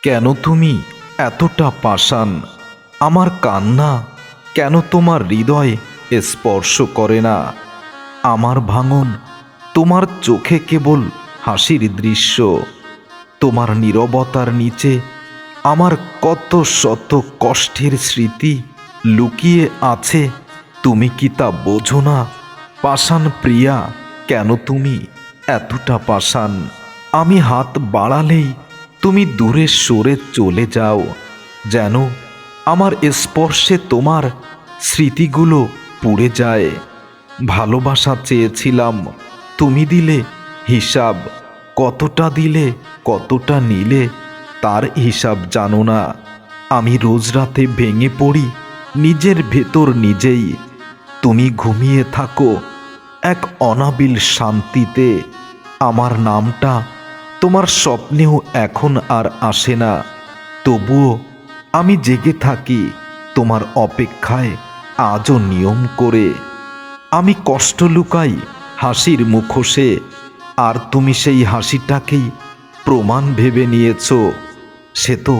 কেন তুমি এতটা পাষাণ? আমার কান্না কেন তোমার হৃদয় স্পর্শ করে না? আমার ভাঙন তোমার চোখে কেবল হাসির দৃশ্য। তোমার নীরবতার নিচে আমার কত শত কষ্টের স্মৃতি লুকিয়ে আছে। তুমি কি তা বোঝো না? পাষাণ প্রিয়া, কেন তুমি এতটা পাষাণ? আমি হাত বাড়ালেই তুমি দূরে সরে চলে যাও, যেন আমার স্পর্শে তোমার স্মৃতিগুলো পুড়ে যায়। ভালোবাসা চেয়েছিলাম, তুমি দিলে হিসাব। কতটা দিলে, কতটা নিলে তার হিসাব জানো না। আমি রোজ রাতে ভেঙে পড়ি নিজের ভেতর নিজেই। তুমি ঘুমিয়ে থাকো এক অনাবিল শান্তিতে। আমার নামটা তোমার স্বপ্নেও এখন আর আসে না, তবুও আমি জেগে থাকি তোমার অপেক্ষায় আজও নিয়ম করে। আমি কষ্ট লুকাই হাসির মুখোশে, আর তুমি সেই হাসিটাকেই প্রমাণ ভেবে নিয়েছ। সে তো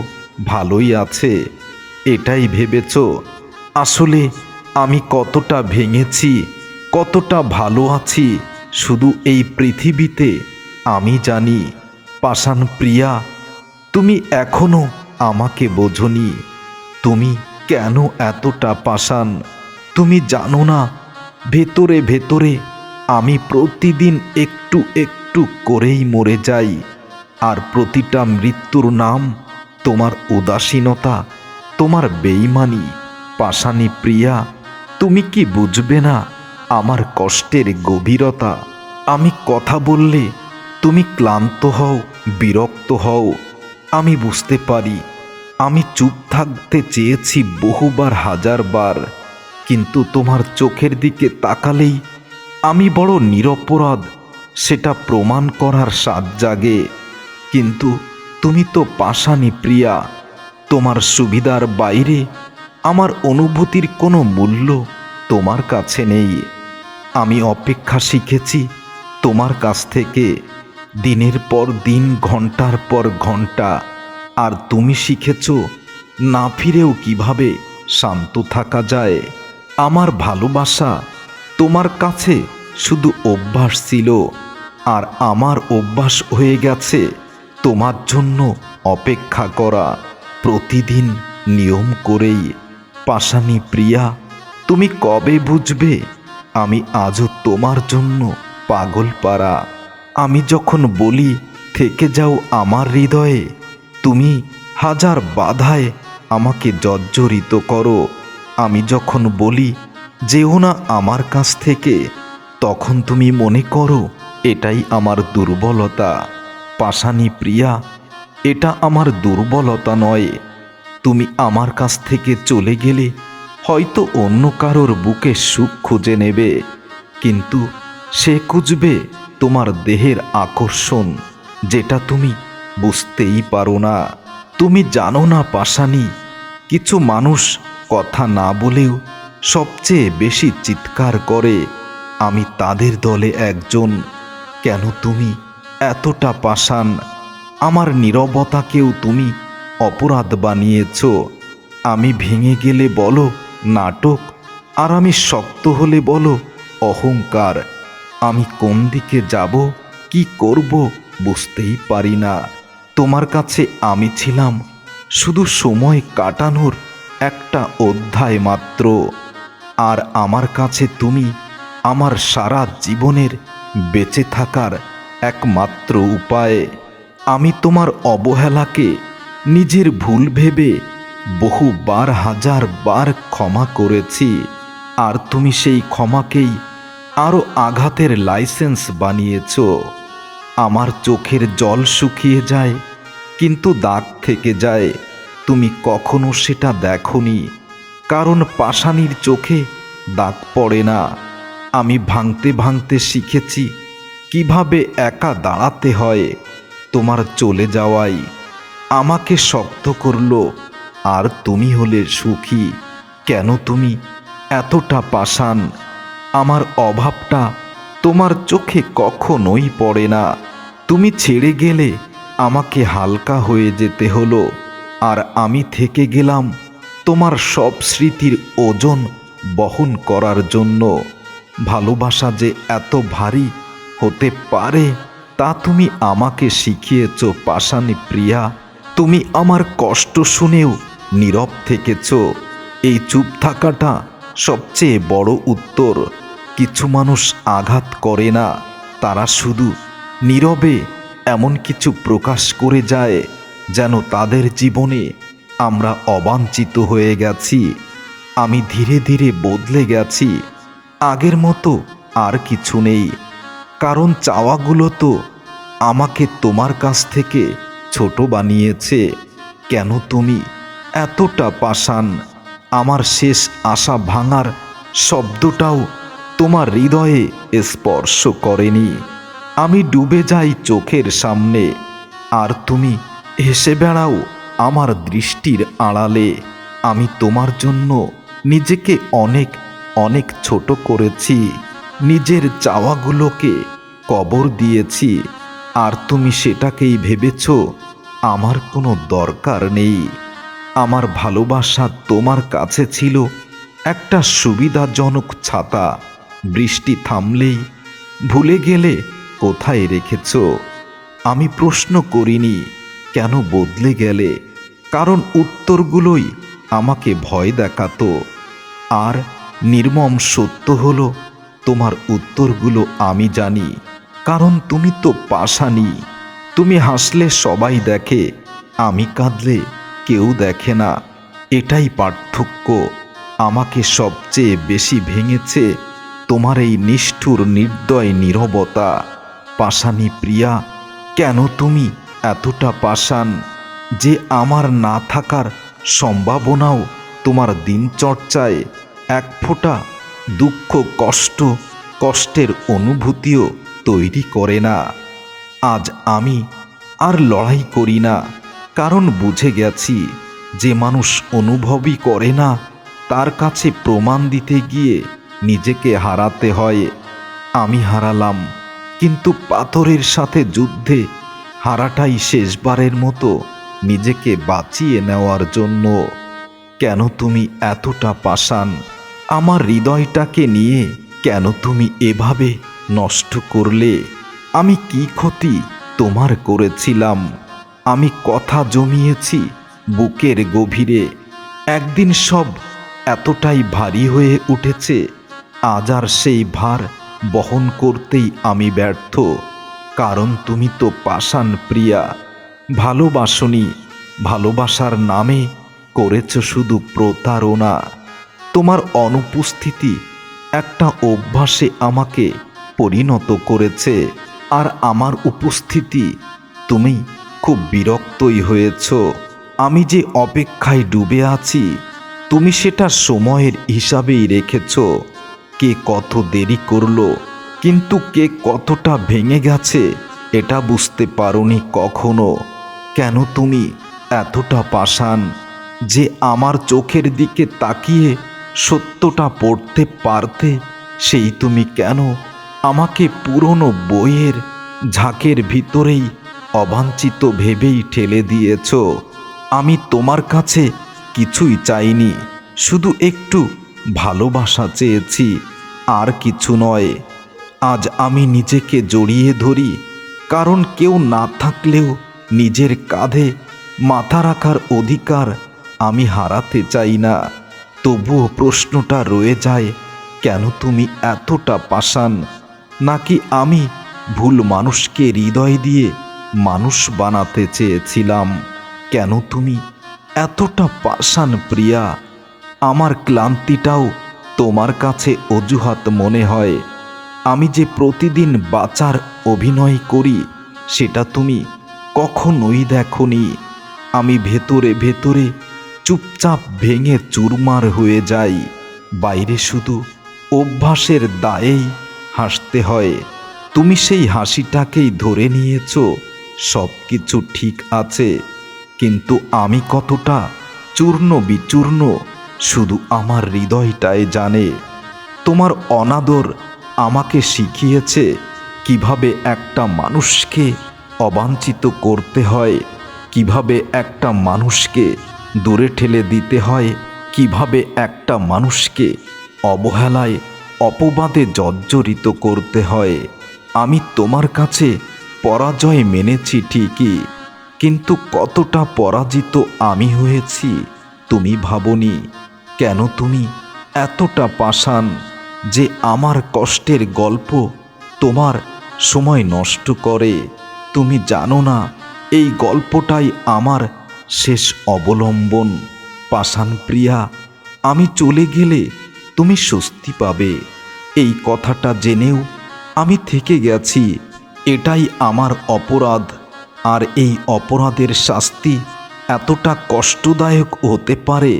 ভালোই আছে, এটাই ভেবেছ। আসলে আমি কতটা ভেঙেছি, কতটা ভালো আছি শুধু এই পৃথিবীতে আমি জানি। পাষাণ প্রিয়া, তুমি এখনো আমাকে বোঝনি। তুমি কেন এতটা পাষাণ? তুমি জানো না, ভেতরে ভেতরে আমি প্রতিদিন একটু একটু করেই মরে যাই। আর প্রতিটা মৃত্যুর নাম তোমার উদাসীনতা, তোমার বেইমানি। পাষাণী প্রিয়া, তুমি কি বুঝবে না আমার কষ্টের গভীরতা? আমি কথা বললে তুমি ক্লান্ত হও, বিরক্ত হও। আমি বুঝতে পারি। আমি চুপ থাকতে চেয়েছি বহুবার, হাজারবার, কিন্তু তোমার চোখের দিকে তাকালেই আমি বড় নিরপরাধ সেটা প্রমাণ করার স্বাদ জাগে। কিন্তু তুমি তো পাষাণী প্রিয়া। তোমার সুবিধার বাইরে আমার অনুভূতির কোনো মূল্য তোমার কাছে নেই। আমি অপেক্ষা শিখেছি তোমার কাছ থেকে, দিনের পর দিন, ঘন্টার পর ঘন্টা। আর তুমি শিখেছ না ফিরেও কিভাবে শান্ত থাকা যায়। আমার ভালোবাসা তোমার কাছে শুধু অভ্যাস ছিল, আর আমার অভ্যাস হয়ে গেছে তোমার জন্য অপেক্ষা করা, প্রতিদিন নিয়ম করেই। পাষাণী প্রিয়া, তুমি কবে বুঝবে আমি আজও তোমার জন্য পাগল পারা? আমি যখন বলি থেকে যাও আমার হৃদয়ে, তুমি হাজার বাধায় আমাকে জর্জরিত করো। আমি যখন বলি যেও না আমার কাছ থেকে, তখন তুমি মনে করো এটাই আমার দুর্বলতা। পাষাণী প্রিয়া, এটা আমার দুর্বলতা নয়। তুমি আমার কাছ থেকে চলে গেলে হয়তো অন্য কারোর বুকে সুখ খুঁজে নেবে, কিন্তু সে খুঁজবে তোমার দেহের আকর্ষণ, যেটা তুমি বুঝতেই পারো না। তুমি জানো না পাষাণী, কিছু মানুষ কথা না বলেও সবচেয়ে বেশি চিৎকার করে। আমি তাদের দলে একজন। কেন তুমি এতটা পাষাণ? আমার নীরবতাকেও তুমি অপরাধ বানিয়েছ। আমি ভেঙে গেলে বলো নাটক, আর আমি শক্ত হলে বলো অহংকার। আমি কোন দিকে যাব, কি করব বুঝতেই পারি না। তোমার কাছে আমি ছিলাম শুধু সময় কাটানোর একটা অধ্যায় মাত্র, আর আমার কাছে তুমি আমার সারা জীবনের বেঁচে থাকার একমাত্র উপায়। আমি তোমার অবহেলাকে নিজের ভুল ভেবে বহুবার, হাজার বার ক্ষমা করেছি, আর তুমি সেই ক্ষমাকেই আরও আঘাতের লাইসেন্স বানিয়েছ। আমার চোখের জল শুকিয়ে যায়, কিন্তু দাগ থেকে যায়। তুমি কখনো সেটা দেখোনি, কারণ পাষাণীর চোখে দাগ পড়ে না। আমি ভাঙতে ভাঙতে শিখেছি কিভাবে একা দাঁড়াতে হয়। তোমার চলে যাওয়াই আমাকে শক্ত করলো, আর তুমি হলে সুখী। কেন তুমি এতটা পাষাণ? আমার অভাবটা তোমার চোখে কখনোই পড়ে না। তুমি ছেড়ে গেলে আমাকে হালকা হয়ে যেতে হলো, আর আমি থেকে গেলাম তোমার সব স্মৃতির ওজন বহন করার জন্য। ভালোবাসা যে এত ভারী হতে পারে তা তুমি আমাকে শিখিয়েছ পাষাণী প্রিয়া। তুমি আমার কষ্ট শুনেও নীরব থেকেছ। এই চুপ থাকাটা সবচেয়ে বড় উত্তর। কিছু মানুষ আঘাত করে না, তারা শুধু নীরবে এমন কিছু প্রকাশ করে যায় যেন তাদের জীবনে আমরা অবাঞ্ছিত হয়ে গেছি। আমি ধীরে ধীরে বদলে গেছি, আগের মতো আর কিছু নেই। কারণ চাওয়াগুলো তো আমাকে তোমার কাছ থেকে ছোট বানিয়েছে। কেন তুমি এতটা পাষাণ? আমার শেষ আশা ভাঙার শব্দটাও তোমার হৃদয়ে স্পর্শ করেনি। আমি ডুবে যাই চোখের সামনে, আর তুমি হেসে বেড়াও আমার দৃষ্টির আড়ালে। আমি তোমার জন্য নিজেকে অনেক অনেক ছোট করেছি, নিজের চাওয়াগুলোকে কবর দিয়েছি, আর তুমি সেটাকেই ভেবেছ আমার কোনো দরকার নেই। আমার ভালোবাসা তোমার কাছে ছিল একটা সুবিধাজনক ছাতা। বৃষ্টি থামলেই ভুলে গেলে কোথায় রেখেছ। আমি প্রশ্ন করিনি কেন বদলে গেলে, কারণ উত্তরগুলোই আমাকে ভয় দেখাতো। আর নির্মম সত্য হলো, তোমার উত্তরগুলো আমি জানি, কারণ তুমি তো পাষাণী। তুমি হাসলে সবাই দেখে, আমি কাঁদলে কেউ দেখে না। এটাই পার্থক্য। আমাকে সবচেয়ে বেশি ভেঙেছে তোমার এই নিষ্ঠুর নির্দয় নীরবতা। পাষাণী প্রিয়া, কেন তুমি এতটা পাষাণ যে আমার না থাকার সম্ভাবনাও তোমার দিনচর্চায় এক ফোঁটা দুঃখ, কষ্টের অনুভূতিও তৈরি করে না? আজ আমি আর লড়াই করি না, কারণ বুঝে গেছি যে মানুষ অনুভবই করে না তার কাছে প্রমাণ দিতে গিয়ে নিজেকে হারাতে হয়। আমি হারালাম, কিন্তু পাথরের সাথে যুদ্ধে হারাটাই শেষবারের মতো নিজেকে বাঁচিয়ে নেওয়ার জন্য। কেন তুমি এতটা পাষাণ? আমার হৃদয়টাকে নিয়ে কেন তুমি এভাবে নষ্ট করলে? আমি কি ক্ষতি তোমার করেছিলাম? আমি কথা জমিয়েছি বুকের গভীরে, একদিন সব এতটাই ভারী হয়ে উঠেছে, আজ আর সেই ভার বহন করতেই আমি ব্যর্থ। কারণ তুমি তো পাষাণ প্রিয়া, ভালোবাসনি। ভালোবাসার নামে করেছ শুধু প্রতারণা। তোমার অনুপস্থিতি একটা অভ্যাসে আমাকে পরিণত করেছে, আর আমার উপস্থিতি তুমি খুব বিরক্তই হয়েছ। আমি যে অপেক্ষায় ডুবে আছি, তুমি সেটা সময়ের হিসাবেই রেখেছ। কে কত দেরি করলো, কিন্তু কে কতটা ভেঙে গেছে এটা বুঝতে পারোনি কখনো। কেন তুমি এতটা পাষাণ যে আমার চোখের দিকে তাকিয়ে সত্যটা পড়তে পারতে, সেই তুমি কেন আমাকে পুরনো বইয়ের ঝাঁকের ভিতরেই অবাঞ্ছিত ভেবেই ঠেলে দিয়েছ? আমি তোমার কাছে কিছুই চাইনি, শুধু একটু ভালোবাসা চেয়েছি, আর কিছু নয়। আজ আমি নিজেকে জড়িয়ে ধরি, কারণ কেউ না থাকলেও নিজের কাঁধে মাথা রাখার অধিকার আমি হারাতে চাই না। তবুও প্রশ্নটা রয়ে যায়, কেন তুমি এতটা পাষাণ? নাকি আমি ভুল মানুষকে হৃদয় দিয়ে মানুষ বানাতে চেয়েছিলাম? কেন তুমি এতটা পাষাণ প্রিয়া? আমার ক্লান্তিটাও তোমার কাছে অজুহাত মনে হয়। আমি যে প্রতিদিন বাঁচার অভিনয় করি সেটা তুমি কখনোই দেখোনি। আমি ভেতরে ভেতরে চুপচাপ ভেঙে চুরমার হয়ে যাই, বাইরে শুধু অভ্যাসের দায়েই হাসতে হয়। তুমি সেই হাসিটাকেই ধরে নিয়েছ সব কিছু ঠিক আছে, কিন্তু আমি কতটা চূর্ণ বিচূর্ণ শুধু আমার হৃদয়টাই জানে। তোমার অনাদর আমাকে শিখিয়েছে কিভাবে একটা মানুষকে অবাঞ্ছিত করতে হয়, কিভাবে একটা মানুষকে দূরে ঠেলে দিতে হয়, কিভাবে একটা মানুষকে অবহেলায় অপবাদে জর্জরিত করতে হয়। আমি তোমার কাছে পরাজয় মেনেছি ঠিকই, কিন্তু কতটা পরাজিত আমি হয়েছি তুমি ভাবনি। কেন তুমি এতটা পাষাণ যে আমার কষ্টের গল্প তোমার সময় নষ্ট করে? তুমি জানো না এই গল্পটাই আমার শেষ অবলম্বন। পাষাণ প্রিয়া, আমি চলে গেলে তুমি স্বস্তি পাবে, এই কথাটা জেনেও আমি থেকে গেছি। এটাই আমার অপরাধ, আর এই অপরাধের শাস্তি এতটা কষ্টদায়ক হতে পারে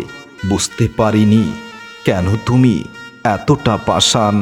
বুঝতে পারিনি। কেন তুমি এতটা পাষাণ?